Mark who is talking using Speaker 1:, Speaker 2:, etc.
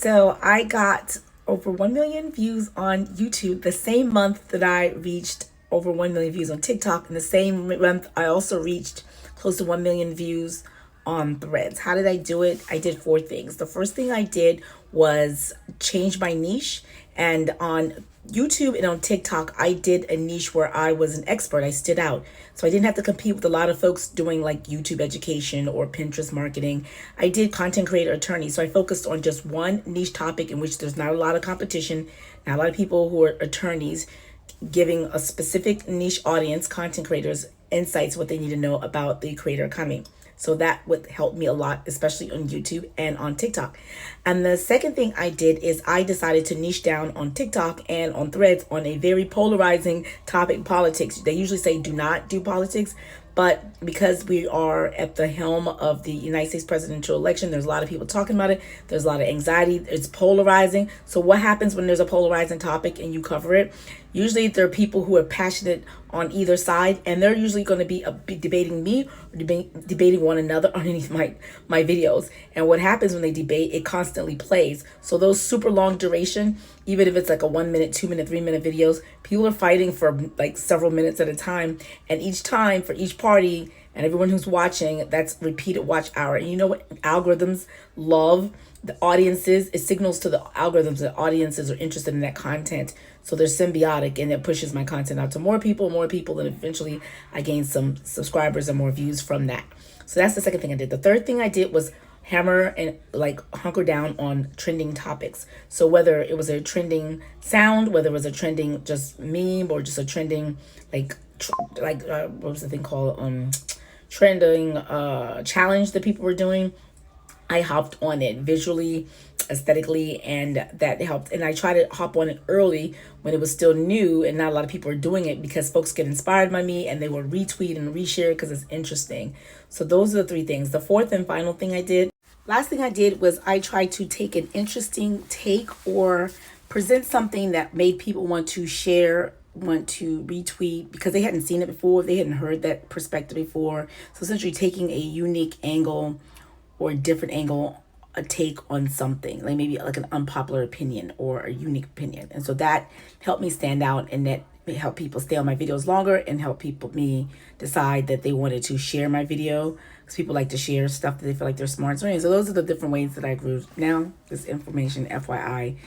Speaker 1: So I got over 1 million views on YouTube the same month that I reached over 1 million views on TikTok. In the same month, I also reached close to 1 million views on Threads. How did I do it? I did 4 things. The first thing I did was change my niche. And on YouTube and on TikTok, I did a niche where I was an expert. I stood out. So I didn't have to compete with a lot of folks doing like YouTube education or Pinterest marketing. I did content creator attorney. So I focused on just one niche topic in which there's not a lot of competition, not a lot of people who are attorneys giving a specific niche audience, content creators, insights, what they need to know about the creator economy. So that would help me a lot, especially on YouTube and on TikTok. And the second thing I did is I decided to niche down on TikTok and on Threads on a very polarizing topic, politics. They usually say do not do politics, but because we are at the helm of the United States presidential election, there's a lot of people talking about it. There's a lot of anxiety. It's polarizing. So what happens when there's a polarizing topic and you cover it? Usually there are people who are passionate on either side, and they're usually going to be debating me or debating one another underneath my videos. And what happens when they debate, it constantly plays. So those super long duration, even if it's like a 1 minute, 2 minute, 3 minute videos, people are fighting for like several minutes at a time. And each time for each party and everyone who's watching, that's repeated watch hour. And you know what algorithms love? The audiences, it signals to the algorithms that audiences are interested in that content. So they're symbiotic, and it pushes my content out to more people, and eventually I gain some subscribers and more views from that. So that's the second thing I did. The third thing I did was hammer and like hunker down on trending topics. So whether it was a trending sound, whether it was a trending just meme, or just a trending what was the thing called, trending challenge that people were doing, I hopped on it visually, aesthetically, and that helped. And I try to hop on it early when it was still new and not a lot of people are doing it, because folks get inspired by me and they will retweet and reshare because it's interesting. So those are the 3 things. The fourth and final thing I did, last thing I did, was I tried to take an interesting take or present something that made people want to share, want to retweet, because they hadn't seen it before, they hadn't heard that perspective before. So essentially taking a unique angle or a different angle, a take on something, like maybe like an unpopular opinion or a unique opinion. And so that helped me stand out, and that helped people stay on my videos longer and help me decide that they wanted to share my video, because people like to share stuff that they feel like they're smart. So those are the different ways that I grew. Now, this information, FYI,